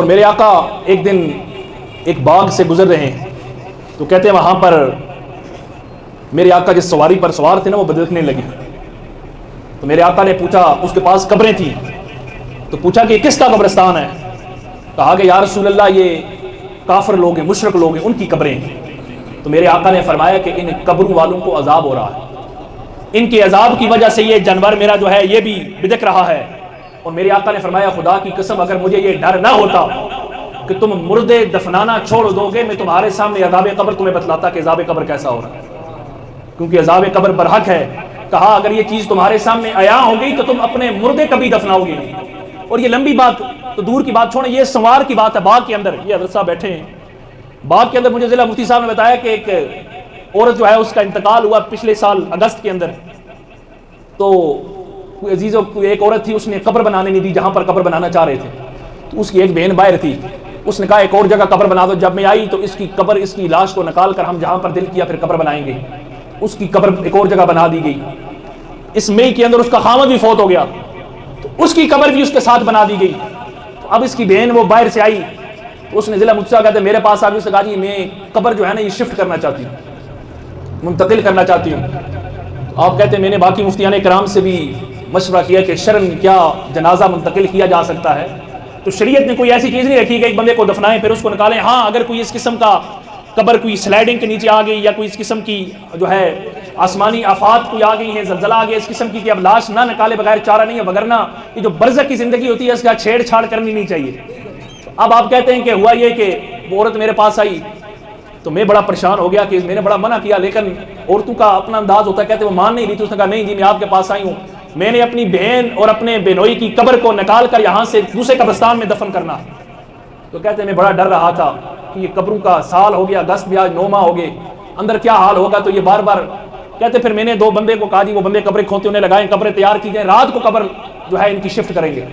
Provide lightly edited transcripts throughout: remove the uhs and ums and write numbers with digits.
اور میرے آقا ایک دن ایک باغ سے گزر رہے ہیں تو کہتے ہیں وہاں پر میرے آقا جس سواری پر سوار تھے نا وہ بدکنے لگی. تو میرے آقا نے پوچھا, اس کے پاس قبریں تھیں, تو پوچھا کہ کس کا قبرستان ہے؟ کہا کہ یا رسول اللہ یہ کافر لوگ ہیں, مشرک لوگ ہیں, ان کی قبریں ہیں. تو میرے آقا نے فرمایا کہ ان قبروں والوں کو عذاب ہو رہا ہے, ان کے عذاب کی وجہ سے یہ جانور میرا جو ہے یہ بھی بدک رہا ہے. اور میرے آقا نے فرمایا خدا کی قسم اگر مجھے یہ ڈر نہ ہوتا کہ تم مردے دفنانا چھوڑ دو گے, میں تمہارے سامنے عذاب قبر تمہیں بتلاتا کہ عذاب قبر کیسا ہو رہا ہے, کیونکہ عذاب قبر برحق ہے. کہا اگر یہ چیز تمہارے سامنے عیاں ہو گئی تو تم اپنے مردے کبھی دفناؤ گے. اور یہ لمبی بات تو دور کی بات چھوڑیں, یہ سوار کی بات ہے. باغ کے اندر یہ حضرت صاحب بیٹھے ہیں, باغ کے اندر مجھے ضلع مفتی صاحب نے بتایا کہ ایک عورت جو ہے اس کا انتقال ہوا پچھلے سال اگست کے اندر. تو کوئی عزیزوں ایک عورت تھی, اس نے قبر بنانے نہیں دی جہاں پر قبر بنانا چاہ رہے تھے. تو اس کی ایک بہن باہر تھی, اس نے کہا ایک اور جگہ قبر بنا دو. جب میں آئی تو اس کی قبر, اس کی لاش کو نکال کر ہم جہاں پر دل کیا پھر قبر بنائیں گے, اس کی قبر ایک اور جگہ بنا دی گئی. اس مئی کے اندر اس کا خامد بھی فوت ہو گیا تو اس کی قبر بھی اس کے ساتھ بنا دی گئی. تو اب اس کی بہن وہ باہر سے آئی تو اس نے ضلع مجھ سے کہتے میرے پاس آ کے اس نے کہا جی میں قبر جو ہے نا یہ شفٹ کرنا چاہتی ہوں, منتقل کرنا چاہتی ہوں. آپ کہتے ہیں میں نے باقی مفتیان کرام سے بھی مشورہ کیا کہ شرعاً کیا جنازہ منتقل کیا جا سکتا ہے. تو شریعت نے کوئی ایسی چیز نہیں رکھی کہ ایک بندے کو دفنائیں پھر اس کو نکالیں. ہاں اگر کوئی اس قسم کا قبر کوئی سلائڈنگ کے نیچے آ گئی یا کوئی اس قسم کی جو ہے آسمانی آفات کوئی آ گئی ہے, زلزلہ آ گیا اس قسم کی کہ اب لاش نہ نکالے بغیر چارہ نہیں ہے, وگرنہ یہ جو برزخ کی زندگی ہوتی ہے اس کا چھیڑ چھاڑ کرنی نہیں چاہیے. اب آپ کہتے ہیں کہ ہوا یہ کہ وہ عورت میرے پاس آئی تو میں بڑا پریشان ہو گیا کہ میں نے بڑا منع کیا, لیکن عورتوں کا اپنا انداز ہوتا ہے, کہتے وہ مان نہیں رہی. تو اس نے کہا نہیں جی میں آپ کے پاس آئی ہوں, میں نے اپنی بہن اور اپنے بہنوئی کی قبر کو نکال کر یہاں سے دوسرے قبرستان میں دفن کرنا. تو کہتے ہیں میں بڑا ڈر رہا تھا کہ یہ قبروں کا سال ہو گیا, اگست بھی آج 9 ماہ ہو گئے, اندر کیا حال ہوگا. تو یہ بار بار کہتے پھر میں نے 2 بندے کو کہا جی وہ بندے قبریں کھوتے انہیں لگائیں, قبریں تیار کی جائیں, رات کو قبر جو ہے ان کی شفٹ کریں گے.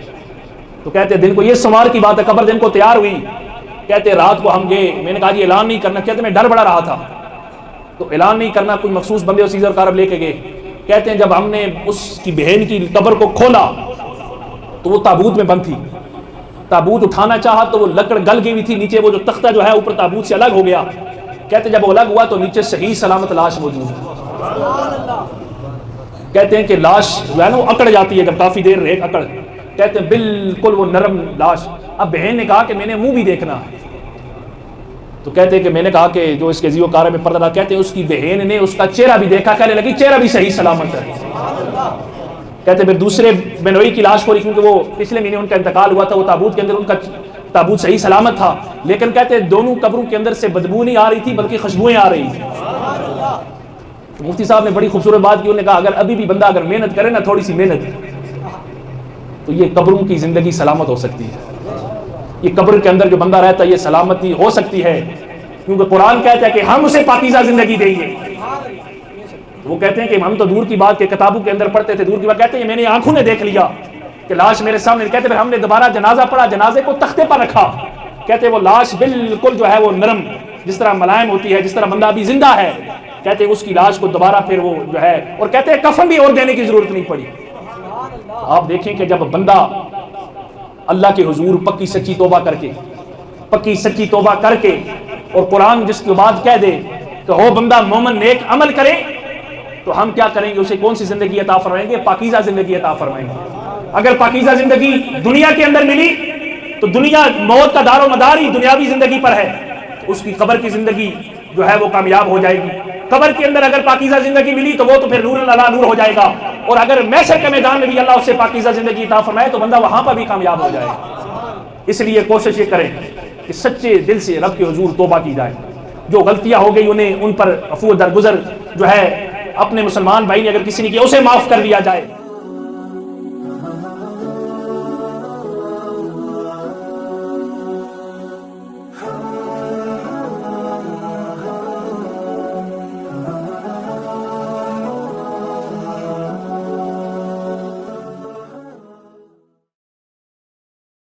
تو کہتے دن کو, یہ سوار کی بات ہے, قبر دن کو تیار ہوئی, کہتے رات کو ہم گئے. میں نے کہا جی اعلان نہیں کرنا, کہتے میں ڈر بڑا رہا تھا تو اعلان نہیں کرنا, کوئی مخصوص بندے اور سیزر کارب لے کے گئے. کہتے ہیں جب ہم نے اس کی بہن کی قبر کو کھولا تو وہ تابوت میں بند تھی. تابوت اٹھانا چاہا تو وہ لکڑ گل گئی ہوئی تھی, نیچے وہ جو تختہ جو ہے اوپر تابوت سے الگ ہو گیا. کہتے جب وہ الگ ہوا تو نیچے صحیح سلامت لاش موجود ہے. کہتے ہیں کہ لاش جو ہے نا وہ اکڑ جاتی ہے جب کافی دیر رہے اکڑ, کہتے ہیں بالکل وہ نرم لاش. اب بہن نے کہا کہ میں نے منہ بھی دیکھنا. تو کہتے ہیں کہ میں نے کہا کہ جو اس کے زیو کارے میں پردہ, کہتے ہیں اس کی بہن نے اس کا چہرہ بھی دیکھا, کہنے لگی چہرہ بھی صحیح سلامت ہے. کہتے ہیں پھر دوسرے بہنوئی کی لاش کو, کیونکہ وہ پچھلے مہینے ان کا انتقال ہوا تھا, وہ تابوت کے اندر ان کا تابوت صحیح سلامت تھا, لیکن کہتے ہیں دونوں قبروں کے اندر سے بدبو نہیں آ رہی تھی بلکہ خوشبوئیں آ رہی تھی. مفتی صاحب نے بڑی خوبصورت بات کی, انہوں نے کہا اگر ابھی بھی بندہ اگر محنت کرے نا تھوڑی سی محنت تو یہ قبروں کی زندگی سلامت ہو سکتی ہے. یہ قبر کے اندر جو بندہ رہتا ہے یہ سلامتی ہو سکتی ہے, کیونکہ قرآن کہتا ہے کہ ہم اسے پاکیزہ زندگی دیں گے. وہ کہتے ہیں کہ ہم تو دور کی بات کہ کتابوں کے اندر پڑھتے تھے, دور کی بات, کہتے ہیں میں نے آنکھوں نے دیکھ لیا کہ لاش میرے سامنے. کہتے ہیں ہم نے دوبارہ جنازہ پڑھا, جنازے کو تختے پر رکھا. کہتے ہیں وہ لاش بالکل جو ہے وہ نرم, جس طرح ملائم ہوتی ہے, جس طرح بندہ ابھی زندہ ہے. کہتے ہیں اس کی لاش کو دوبارہ پھر وہ جو ہے, اور کہتے ہیں کفن بھی اور دینے کی ضرورت نہیں پڑی. آپ دیکھیں کہ جب بندہ اللہ کے حضور پکی سچی توبہ کر کے, پکی سچی توبہ کر کے, اور قرآن جس کے بعد کہہ دے کہ ہو بندہ مومن نیک عمل کرے, تو ہم کیا کریں گے, اسے کون سی زندگی عطا فرمائیں گے؟ پاکیزہ زندگی عطا فرمائیں گے. اگر پاکیزہ زندگی دنیا کے اندر ملی تو دنیا, موت کا دار و مدار ہی دنیاوی زندگی پر ہے, اس کی قبر کی زندگی جو ہے وہ کامیاب ہو جائے گی. قبر کے اندر اگر پاکیزہ زندگی ملی تو وہ تو پھر نور علی نور ہو جائے گا, اور اگر محشر کے میدان میں بھی اللہ اسے پاکیزہ زندگی عطا فرمائے تو بندہ وہاں پر بھی کامیاب ہو جائے گا. اس لیے کوشش یہ کریں کہ سچے دل سے رب کے حضور توبہ کی جائے. جو غلطیاں ہو گئی انہیں ان پر عفو درگزر جو ہے اپنے مسلمان بھائی نے اگر کسی نے کیا اسے معاف کر دیا جائے.